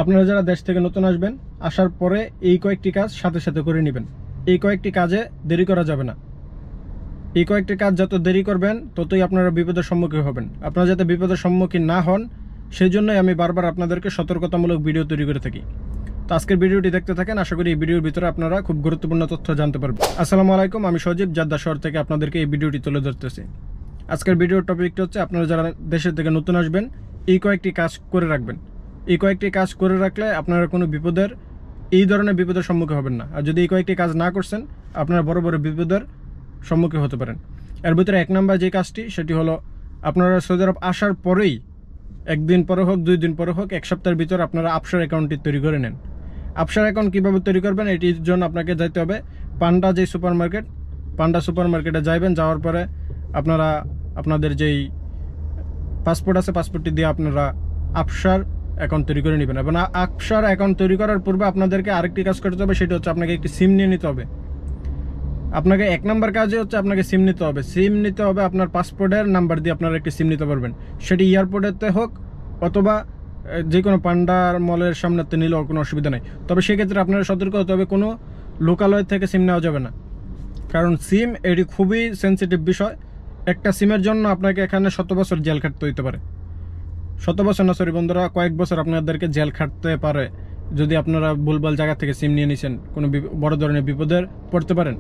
আপনারা যারা দেশ থেকে নতুন আসবেন, আসার পরে এই কয়েকটি কাজ সাথে সাথে করে নেবেন। এই কয়েকটি কাজে দেরি করা যাবে না। এই কয়েকটি কাজ যত দেরি করবেন ততই আপনারা বিপদের সম্মুখীন হবেন। আপনারা যাতে বিপদের সম্মুখীন না হন সেই জন্যই আমি বারবার আপনাদেরকে সতর্কতামূলক ভিডিও তৈরি করে থাকি। তো আজকের ভিডিওটি দেখতে থাকেন, আশা করি এই ভিডিওর ভিতরে আপনারা খুব গুরুত্বপূর্ণ তথ্য জানতে পারবেন। আসসালামু আলাইকুম, আমি সজীব জাদ্দা শহর থেকে আপনাদেরকে এই ভিডিওটি তুলে ধরতেছি। আজকের ভিডিওর টপিকটা হচ্ছে আপনারা যারা দেশের থেকে নতুন আসবেন এই কয়েকটি কাজ করে রাখবেন। এই কয়েকটি কাজ করে রাখলে আপনারা কোনো এই ধরনের বিপদের সম্মুখীন হবেন না। আর যদি এই কয়েকটি কাজ না করছেন আপনারা বড় বড় বিপদের সম্মুখীন হতে পারেন। এর ভিতরে 1 নম্বর যে কাজটি সেটি হলো আপনারা সৌদি আরব আসার পরেই 1 দিন পরে হোক 2 দিন পরে হোক 1 সপ্তাহের ভিতরে আপনারা আফসার অ্যাকাউন্টটি তৈরি করে নেন। আফসার অ্যাকাউন্ট কীভাবে তৈরি করবেন এটির জন্য আপনাকে যাইতে হবে পান্ডা যে পান্ডা সুপার মার্কেটে যাবেন। যাওয়ার পরে আপনারা আপনাদের যেই পাসপোর্ট আছে পাসপোর্টটি দিয়ে আপনারা আফসার অ্যাকাউন্ট তৈরি করে নেবেন। এবং আফসার অ্যাকাউন্ট তৈরি করার পূর্বে আপনাদেরকে আরেকটি কাজ করতে হবে, সেটা হচ্ছে আপনাকে একটি সিম নিয়ে নিতে হবে। আপনাকে 1 নম্বর কাজে হচ্ছে আপনাকে সিম নিতে হবে। সিম নিতে হবে আপনার পাসপোর্টের নাম্বার দিয়ে আপনারা একটি সিম নিতে পারবেন। সেটি এয়ারপোর্টেতে হোক অথবা যে কোনো পান্ডার মলের সামনেতে নিলেও কোনো অসুবিধা নেই। তবে সেক্ষেত্রে আপনারা সতর্ক হতে হবে, কোনো লোকালয় থেকে সিম নেওয়া যাবে না, কারণ সিম এটি খুবই সেন্সিটিভ বিষয়। একটা সিমের জন্য আপনাকে এখানে 100 বছর জেল খাটতে হইতে পারে। 100 বছর না, সরি বন্ধুরা, কয়েক বছর আপনাদেরকে জেল খাটতে পারে যদি আপনারা ভুলভাল জায়গা থেকে সিম নিয়ে নিছেন, কোনো বড় ধরনের বিপদে পড়তে পারেন।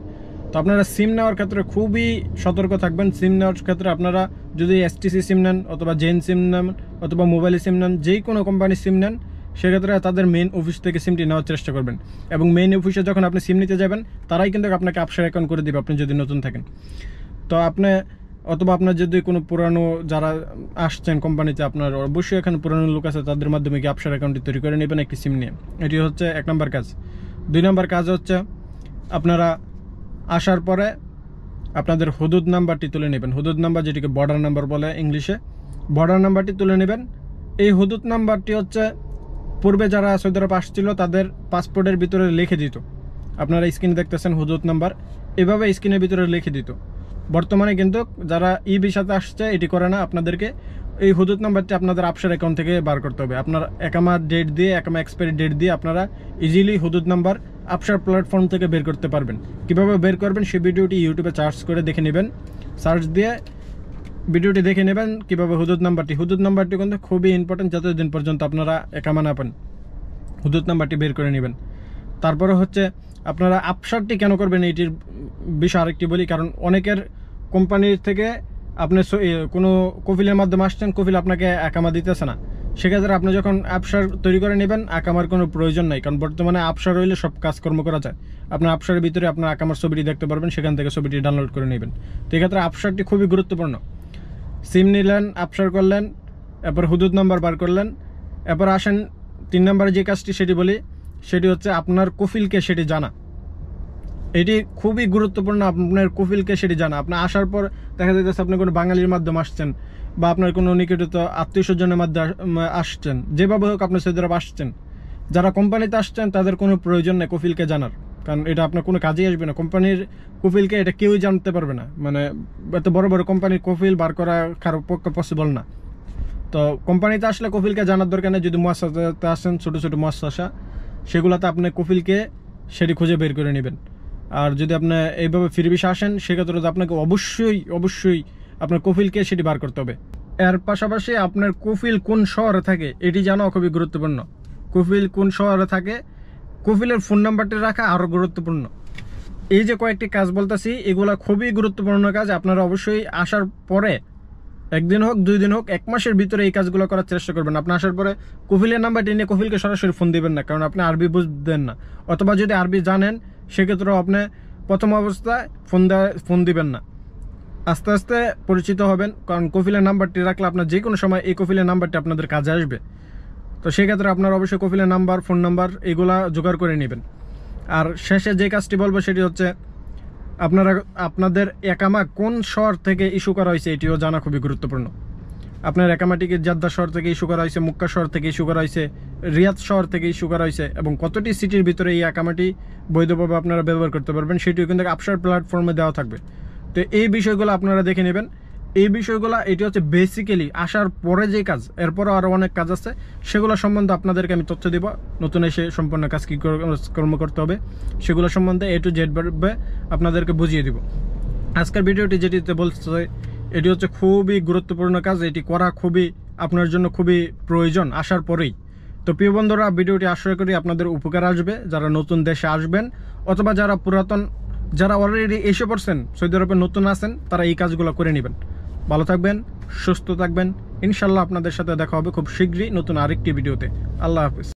তো আপনারা সিম নেওয়ার ক্ষেত্রে খুবই সতর্ক থাকবেন। সিম নেওয়ার ক্ষেত্রে আপনারা যদি এসটিসি সিম নেন অথবা জেন সিম নেন অথবা মোবাইল সিম নেন, যেই কোনো কোম্পানির সিম নেন, সেক্ষেত্রে তাদের মেইন অফিস থেকে সিমটি নেওয়ার চেষ্টা করবেন। এবং মেইন অফিসে যখন আপনি সিম নিতে যাবেন তারাই কিন্তু আপনাকে আফসার অ্যাকাউন্ট করে দেবে আপনি যদি নতুন থাকেন। তো আপনি অথবা আপনার যদি কোনো পুরানো যারা আসছেন কোম্পানিতে, আপনার অবশ্যই এখানে পুরানো লোক আছে, তাদের মাধ্যমে কি আফসার অ্যাকাউন্টটি তৈরি করে নেবেন একটি সিম নিয়ে। এটি হচ্ছে 1 নম্বর কাজ। 2 নম্বর কাজ হচ্ছে আপনারা আসার পরে আপনাদের হুদুদ নাম্বারটি তুলে নেবেন। হুদুদ নাম্বার, যেটিকে বর্ডার নাম্বার বলে ইংলিশে, বর্ডার নাম্বারটি তুলে নেবেন। এই হুদুদ নাম্বারটি হচ্ছে পূর্বে যারা সৌদি আরব আসছিল তাদের পাসপোর্টের ভিতরে লিখে দিত। আপনারা স্ক্রিনে দেখতেছেন হুদুদ নাম্বার, এভাবে স্ক্রিনের ভিতরে লিখে দিত। বর্তমানে কিন্তু যারা ভিসাতে আসছে এটি করে না, আপনাদেরকে এই হুদুদ নাম্বারটি আপনাদের আফসার অ্যাকাউন্ট থেকে বার করতে হবে। আপনার একামা ডেট দিয়ে, একামা এক্সপায়ারি ডেট দিয়ে আপনারা ইজিলি হুদুদ নাম্বার আফসার প্ল্যাটফর্ম থেকে বের করতে পারবেন। কিভাবে বের করবেন সেই ভিডিওটি ইউটিউবে সার্চ করে দেখে নেবেন। সার্চ দিয়ে ভিডিওটি দেখে নেবেন কীভাবে হুদুদ নাম্বারটি কিন্তু খুবই ইম্পর্টেন্ট। যতদিন পর্যন্ত আপনারা একামা না পান হুদুদ নাম্বারটি বের করে নেবেন। তারপরে হচ্ছে আপনারা আফসারটি কেন করবেন এইটির বিষয় আরেকটি বলি। কারণ অনেকের কোম্পানির থেকে আপনি কোনো কফিলের মাধ্যমে আসছেন, কফিল আপনাকে একামা দিতেছে না, সেক্ষেত্রে আপনি যখন আফসার তৈরি করে নেবেন আকামার কোনো প্রয়োজন নাই। কারণ বর্তমানে আফসার রইলে সব কাজকর্ম করা যায়। আপনার আফসারের ভিতরে আপনার আকামার ছবিটি দেখতে পারবেন, সেখান থেকে ছবিটি ডাউনলোড করে নেবেন। তো এক্ষেত্রে আফসারটি খুবই গুরুত্বপূর্ণ। সিম নিলেন, আফসার করলেন, এরপর হুদুদ নাম্বার বার করলেন। এরপর আসেন 3 নম্বরে যে কাজটি সেটি বলি, সেটি হচ্ছে আপনার কফিলকে সেটি জানা। এটি খুবই গুরুত্বপূর্ণ, আপনার কফিলকে সেটি জানা। আপনি আসার পর দেখা যাচ্ছে আপনি কোনো বাঙালির মাধ্যমে আসছেন বা আপনার কোনো নিকটিত আত্মীয় স্বজনের মাধ্যমে আসছেন, যেভাবে হোক আপনি সৌদি আরব আসছেন, যারা কোম্পানিতে আসছেন তাদের কোনো প্রয়োজন নেই কফিলকে জানার, কারণ এটা আপনার কোনো কাজেই আসবে না। কোম্পানির কফিলকে এটা কেউই জানতে পারবে না, মানে এত বড় বড় কোম্পানির কফিল বার করা কারো পক্ষে পসিবল না। তো কোম্পানিতে আসলে কফিলকে জানার দরকার নেই। যদি মুয়াসসাসাতে আসেন, ছোটো ছোটো মুয়াসসাসা, সেগুলোতে আপনি কফিলকে সেটি খুঁজে বের করে নেবেন। আর যদি আপনি এইভাবে ফ্রি ভিসা আসেন সেক্ষেত্রে আপনাকে অবশ্যই আপনার কফিলকে সেটি বার করতে হবে। এর পাশাপাশি আপনার কফিল কোন শহরে থাকে এটি জানা খুবই গুরুত্বপূর্ণ। কফিল কোন শহরে থাকে, কফিলের ফোন নাম্বারটি রাখা আরও গুরুত্বপূর্ণ। এই যে কয়েকটি কাজ বলতেছি এগুলো খুবই গুরুত্বপূর্ণ কাজ। আপনারা অবশ্যই আসার পরে 1 দিন হোক 2 দিন হোক 1 মাসের ভিতরে এই কাজগুলো করার চেষ্টা করবেন। আপনি আসার পরে কফিলের নাম্বারটি নিয়ে কফিলকে সরাসরি ফোন দিবেন না, কারণ আপনি আরবি বুঝবেন না। অথবা যদি আরবি জানেন সেক্ষেত্রেও আপনি প্রথম অবস্থায় ফোন দিবেন না, আস্তে আস্তে পরিচিত হবেন। কারণ কফিলের নাম্বারটি রাখলে আপনার যে কোনো সময় এই কফিলের নাম্বারটি আপনাদের কাজে আসবে। তো সেক্ষেত্রে আপনারা অবশ্যই কফিলের নাম্বার, ফোন নাম্বার এগুলা জোগাড় করে নেবেন। আর শেষে যে কাজটি বলবো সেটি হচ্ছে আপনাদের একামা কোন শহর থেকে ইস্যু করা হয়েছে এটিও জানা খুবই গুরুত্বপূর্ণ। আপনার একামাটিকে জাদ্দা শহর থেকে ইস্যু করা হয়েছে, মক্কা শহর থেকে ইস্যু করা হয়েছে, রিয়াদ শহর থেকে ইস্যু করা হয়েছে, এবং কতটি সিটির ভিতরে এই একামাটি বৈধভাবে আপনারা ব্যবহার করতে পারবেন সেটিও কিন্তু আফসার প্ল্যাটফর্মে দেওয়া থাকবে। তো এই বিষয়গুলো আপনারা দেখে নেবেন। এই বিষয়গুলো এটি হচ্ছে বেসিক্যালি আসার পরে যে কাজ, এরপরও আরও অনেক কাজ আছে, সেগুলো সম্বন্ধে আপনাদেরকে আমি তথ্য দিব। নতুন এসে সম্পূর্ণ কাজ কী কর্ম করতে হবে সেগুলো সম্বন্ধে A to Z ভাবে আপনাদেরকে বুঝিয়ে দিব। আজকের ভিডিওটি যেটিতে বলছে এটি হচ্ছে খুবই গুরুত্বপূর্ণ কাজ, এটি করা খুবই আপনার জন্য খুবই প্রয়োজন আসার পরেই। তো প্রিয় বন্ধুরা, ভিডিওটি আশা করি আপনাদের উপকার আসবে, যারা নতুন দেশে আসবেন অথবা যারা পুরাতন, যারা অলরেডি এসে পড়ছেন সৌদি আরবে নতুন আছেন, তারা এই কাজগুলো করে নেবেন। ভালো থাকবেন, সুস্থ থাকবেন, ইনশাল্লাহ আপনাদের সাথে দেখা হবে খুব শীঘ্রই নতুন আরেকটি ভিডিওতে। আল্লাহ হাফিজ।